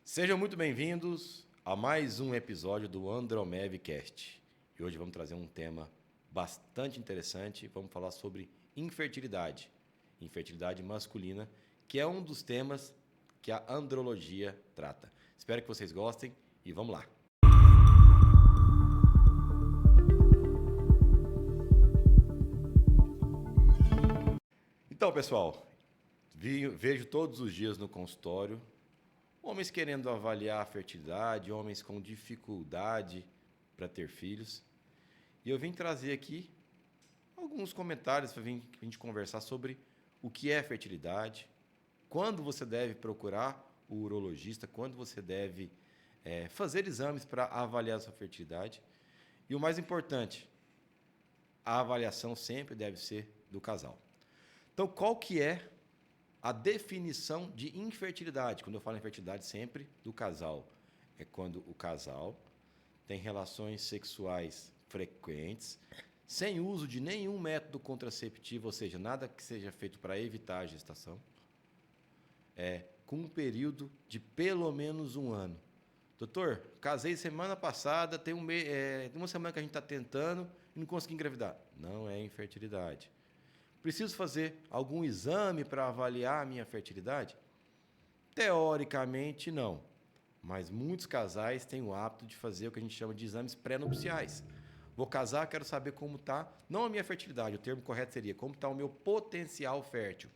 Sejam muito bem-vindos a mais um episódio do Andromevcast. E hoje vamos trazer um tema bastante interessante. Vamos falar sobre infertilidade masculina, que é um dos temas que a andrologia trata. Espero que vocês gostem e vamos lá. Então, pessoal, vejo todos os dias no consultório homens querendo avaliar a fertilidade, homens com dificuldade para ter filhos. E eu vim trazer aqui alguns comentários para a gente conversar sobre o que é fertilidade, quando você deve procurar o urologista, quando você deve fazer exames para avaliar a sua fertilidade. E o mais importante, a avaliação sempre deve ser do casal. Então, qual que é a definição de infertilidade? Quando eu falo infertilidade, sempre do casal. É quando o casal tem relações sexuais frequentes, sem uso de nenhum método contraceptivo, ou seja, nada que seja feito para evitar a gestação, com um período de pelo menos um ano. Doutor, casei semana passada, tem uma semana que a gente está tentando e não consegui engravidar. Não é infertilidade. Preciso fazer algum exame para avaliar a minha fertilidade? Teoricamente, não. Mas muitos casais têm o hábito de fazer o que a gente chama de exames pré-nupciais. Vou casar, quero saber como está, não a minha fertilidade, o termo correto seria como está o meu potencial fértil.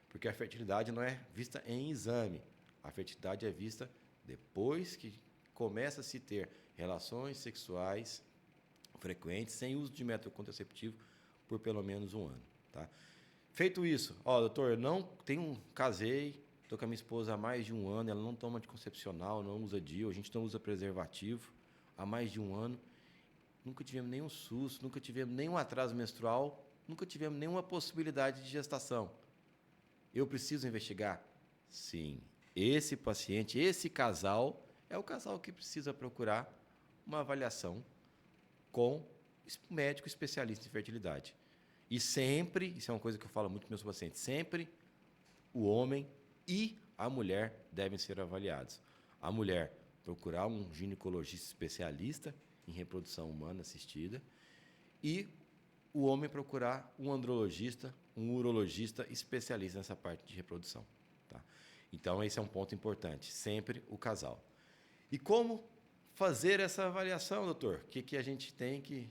Porque a fertilidade não é vista em exame. A fertilidade é vista depois que começa a se ter relações sexuais frequentes, sem uso de método contraceptivo, por pelo menos um ano. Tá? Feito isso, doutor, eu não casei, estou com a minha esposa há mais de um ano, ela não toma anticoncepcional, não usa DIU, a gente não usa preservativo há mais de um ano, nunca tivemos nenhum susto, nunca tivemos nenhum atraso menstrual, nunca tivemos nenhuma possibilidade de gestação. Eu preciso investigar? Sim. Esse paciente, esse casal, é o casal que precisa procurar uma avaliação com um médico especialista em fertilidade. E sempre, isso é uma coisa que eu falo muito com meus pacientes, sempre o homem e a mulher devem ser avaliados. A mulher procurar um ginecologista especialista em reprodução humana assistida e o homem procurar um andrologista, um urologista especialista nessa parte de reprodução. Tá? Então, esse é um ponto importante, sempre o casal. E como fazer essa avaliação, doutor? O que a gente tem que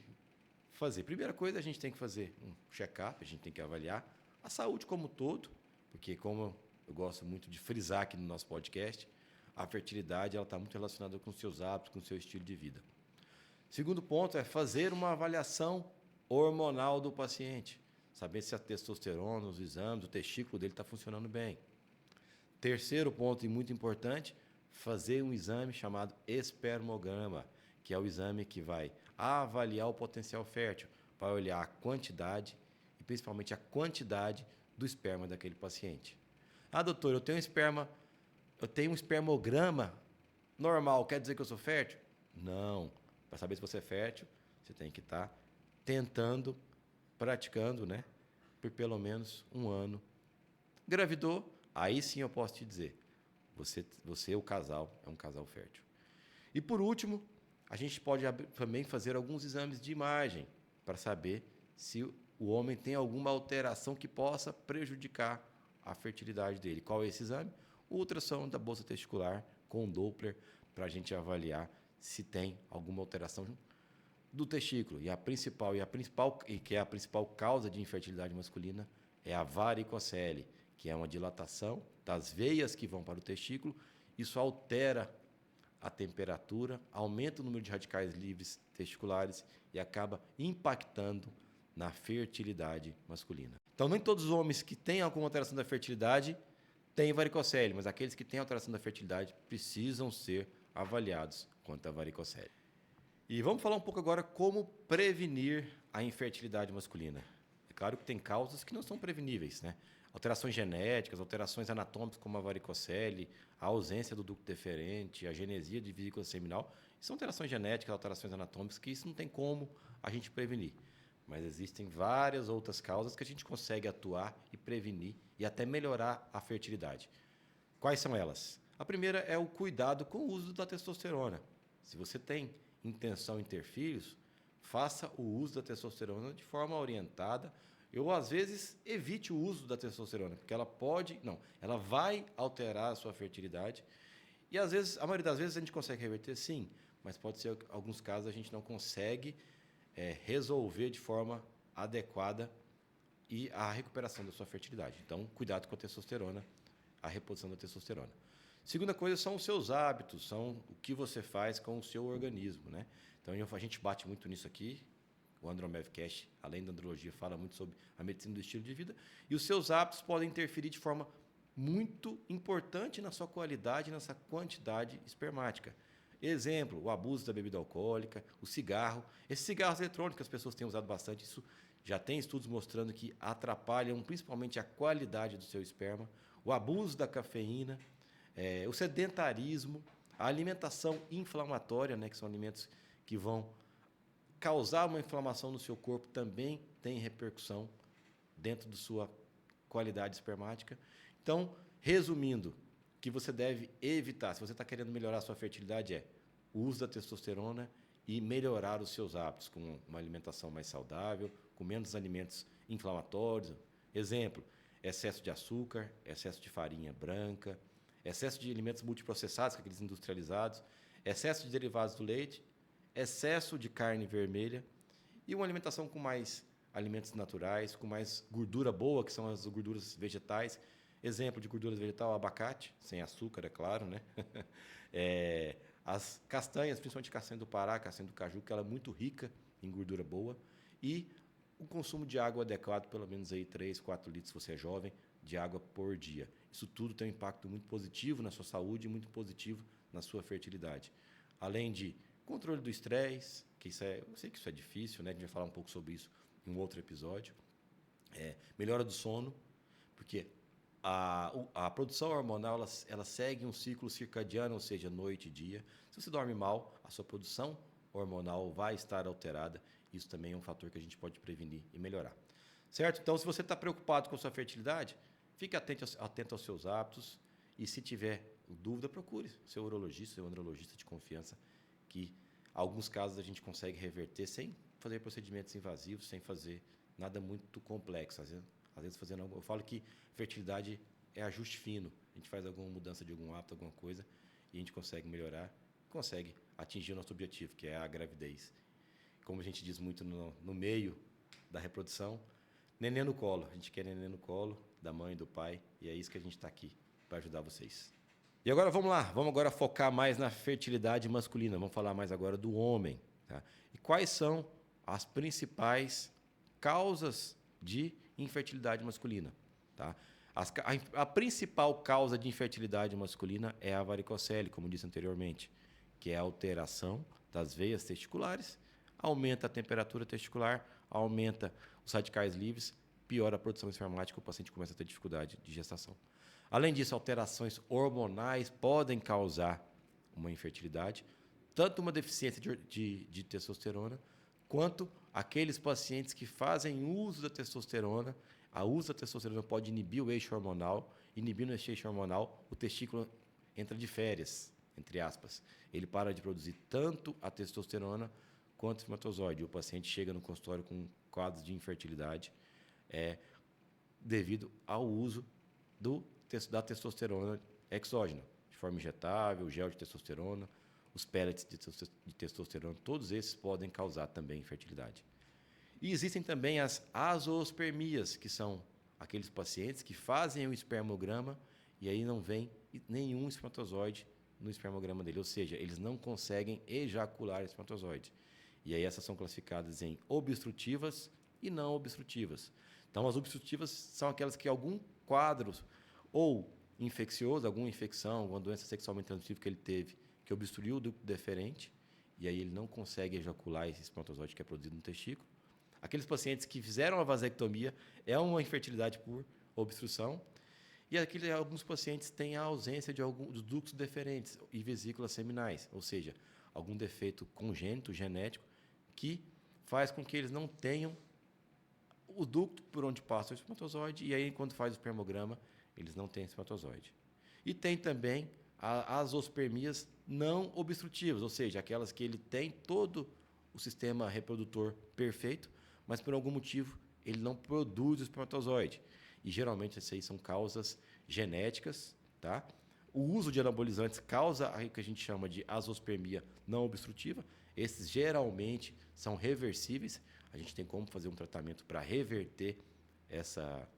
fazer? Primeira coisa, a gente tem que fazer um check-up, a gente tem que avaliar a saúde como um todo, porque como eu gosto muito de frisar aqui no nosso podcast, a fertilidade está muito relacionada com os seus hábitos, com o seu estilo de vida. Segundo ponto é fazer uma avaliação hormonal do paciente, saber se a testosterona, os exames, o testículo dele está funcionando bem. Terceiro ponto e muito importante, fazer um exame chamado espermograma, que é o exame que vai avaliar o potencial fértil, vai olhar a quantidade e principalmente a quantidade do esperma daquele paciente. Doutor, eu tenho um espermograma normal, quer dizer que eu sou fértil? Não. Para saber se você é fértil, você tem que estar tentando, praticando, por pelo menos um ano. Engravidou? Aí sim eu posso te dizer, o casal, é um casal fértil. E por último, a gente pode também fazer alguns exames de imagem para saber se o homem tem alguma alteração que possa prejudicar a fertilidade dele. Qual é esse exame? O ultrassom da bolsa testicular com Doppler para a gente avaliar se tem alguma alteração do testículo. E que é a principal causa de infertilidade masculina é a varicocele, que é uma dilatação das veias que vão para o testículo. Isso altera a temperatura, aumenta o número de radicais livres testiculares e acaba impactando na fertilidade masculina. Então, nem todos os homens que têm alguma alteração da fertilidade têm varicocele, mas aqueles que têm alteração da fertilidade precisam ser avaliados quanto à varicocele. E vamos falar um pouco agora como prevenir a infertilidade masculina. É claro que tem causas que não são preveníveis, Alterações genéticas, alterações anatômicas como a varicocele, a ausência do ducto deferente, a genesia de vesícula seminal, são alterações genéticas, alterações anatômicas que isso não tem como a gente prevenir. Mas existem várias outras causas que a gente consegue atuar e prevenir e até melhorar a fertilidade. Quais são elas? A primeira é o cuidado com o uso da testosterona. Se você tem intenção em ter filhos, faça o uso da testosterona de forma orientada. Eu, às vezes, evite o uso da testosterona, porque ela vai alterar a sua fertilidade. E, às vezes, a maioria das vezes, a gente consegue reverter, sim, mas pode ser que, em alguns casos, a gente não consegue resolver de forma adequada e a recuperação da sua fertilidade. Então, cuidado com a testosterona, a reposição da testosterona. Segunda coisa são os seus hábitos, são o que você faz com o seu organismo, né? Então, a gente bate muito nisso aqui. O AndroMevCast, além da andrologia, fala muito sobre a medicina do estilo de vida. E os seus hábitos podem interferir de forma muito importante na sua qualidade e na sua quantidade espermática. Exemplo, o abuso da bebida alcoólica, o cigarro. Esses cigarros eletrônicos que as pessoas têm usado bastante, isso já tem estudos mostrando que atrapalham principalmente a qualidade do seu esperma. O abuso da cafeína, o sedentarismo, a alimentação inflamatória, né, que são alimentos que vão causar uma inflamação no seu corpo, também tem repercussão dentro da sua qualidade espermática. Então, resumindo, o que você deve evitar, se você está querendo melhorar a sua fertilidade, o uso da testosterona e melhorar os seus hábitos, com uma alimentação mais saudável, com menos alimentos inflamatórios. Exemplo, excesso de açúcar, excesso de farinha branca, excesso de alimentos multiprocessados, aqueles industrializados, excesso de derivados do leite, excesso de carne vermelha e uma alimentação com mais alimentos naturais, com mais gordura boa, que são as gorduras vegetais. Exemplo de gordura vegetal, abacate, sem açúcar, é claro, né? As castanhas, principalmente castanha do Pará, castanha do caju, que ela é muito rica em gordura boa. E o consumo de água adequado, pelo menos aí 3, 4 litros, se você é jovem, de água por dia. Isso tudo tem um impacto muito positivo na sua saúde e muito positivo na sua fertilidade. Além de controle do estresse, que eu sei que isso é difícil, né? A gente vai falar um pouco sobre isso em um outro episódio. Melhora do sono, porque a produção hormonal ela segue um ciclo circadiano, ou seja, noite e dia. Se você dorme mal, a sua produção hormonal vai estar alterada. Isso também é um fator que a gente pode prevenir e melhorar. Certo? Então, se você está preocupado com a sua fertilidade, fique atento aos seus hábitos e, se tiver dúvida, procure seu urologista, seu andrologista de confiança, que alguns casos a gente consegue reverter sem fazer procedimentos invasivos, sem fazer nada muito complexo. Às vezes fazendo algo, eu falo que fertilidade é ajuste fino. A gente faz alguma mudança de algum hábito, alguma coisa, e a gente consegue melhorar, consegue atingir o nosso objetivo, que é a gravidez. Como a gente diz muito no meio da reprodução, neném no colo. A gente quer neném no colo da mãe e do pai, e é isso que a gente está aqui para ajudar vocês. E agora vamos lá, vamos agora focar mais na fertilidade masculina, vamos falar mais agora do homem. Tá? E quais são as principais causas de infertilidade masculina? Tá? A principal causa de infertilidade masculina é a varicocele, como disse anteriormente, que é a alteração das veias testiculares, aumenta a temperatura testicular, aumenta os radicais livres, piora a produção espermática, o paciente começa a ter dificuldade de gestação. Além disso, alterações hormonais podem causar uma infertilidade, tanto uma deficiência de testosterona, quanto aqueles pacientes que fazem uso da testosterona. A uso da testosterona pode inibir o eixo hormonal, inibindo esse eixo hormonal, o testículo entra de férias, entre aspas. Ele para de produzir tanto a testosterona quanto o espermatozoide. O paciente chega no consultório com quadros de infertilidade devido ao uso da testosterona exógena, de forma injetável, gel de testosterona, os pellets de testosterona, todos esses podem causar também infertilidade. E existem também as azoospermias, que são aqueles pacientes que fazem o espermograma e aí não vem nenhum espermatozoide no espermograma dele, ou seja, eles não conseguem ejacular espermatozoide. E aí essas são classificadas em obstrutivas e não obstrutivas. Então, as obstrutivas são aquelas que algum quadro ou infeccioso, alguma infecção, alguma doença sexualmente transmissível que ele teve, que obstruiu o ducto deferente, e aí ele não consegue ejacular esse espermatozoide que é produzido no testículo. Aqueles pacientes que fizeram a vasectomia é uma infertilidade por obstrução. E alguns pacientes têm a ausência dos ductos deferentes e vesículas seminais, ou seja, algum defeito congênito, genético, que faz com que eles não tenham o ducto por onde passa o espermatozoide, e aí, quando faz o espermograma, eles não têm espermatozoide. E tem também azospermias não obstrutivas, ou seja, aquelas que ele tem todo o sistema reprodutor perfeito, mas por algum motivo ele não produz o espermatozoide. E geralmente essas aí são causas genéticas, tá? O uso de anabolizantes causa o que a gente chama de azospermia não obstrutiva. Esses geralmente são reversíveis. A gente tem como fazer um tratamento para reverter essa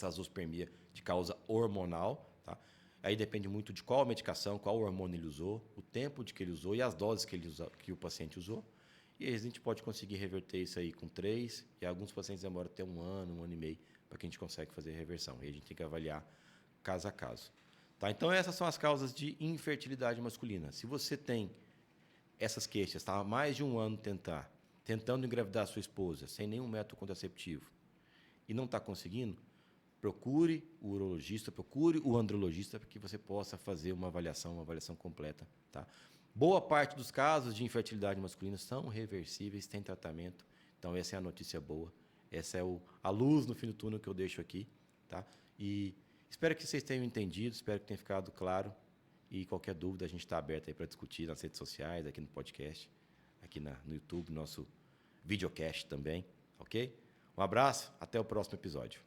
azospermia de causa hormonal, tá? Aí depende muito de qual medicação, qual hormônio ele usou, o tempo de que ele usou e as doses que o paciente usou. E aí a gente pode conseguir reverter isso aí com 3, e alguns pacientes demoram até um ano e meio, para que a gente consiga fazer a reversão. E a gente tem que avaliar caso a caso. Tá? Então, essas são as causas de infertilidade masculina. Se você tem essas queixas, está há mais de um ano tentando engravidar a sua esposa, sem nenhum método contraceptivo, e não está conseguindo, procure o urologista, procure o andrologista, para que você possa fazer uma avaliação completa. Tá? Boa parte dos casos de infertilidade masculina são reversíveis, tem tratamento. Então, essa é a notícia boa. Essa é a luz no fim do túnel que eu deixo aqui. Tá? E espero que vocês tenham entendido, espero que tenha ficado claro. E qualquer dúvida, a gente está aberto aí para discutir nas redes sociais, aqui no podcast, aqui no YouTube, nosso videocast também. Ok? Um abraço, até o próximo episódio.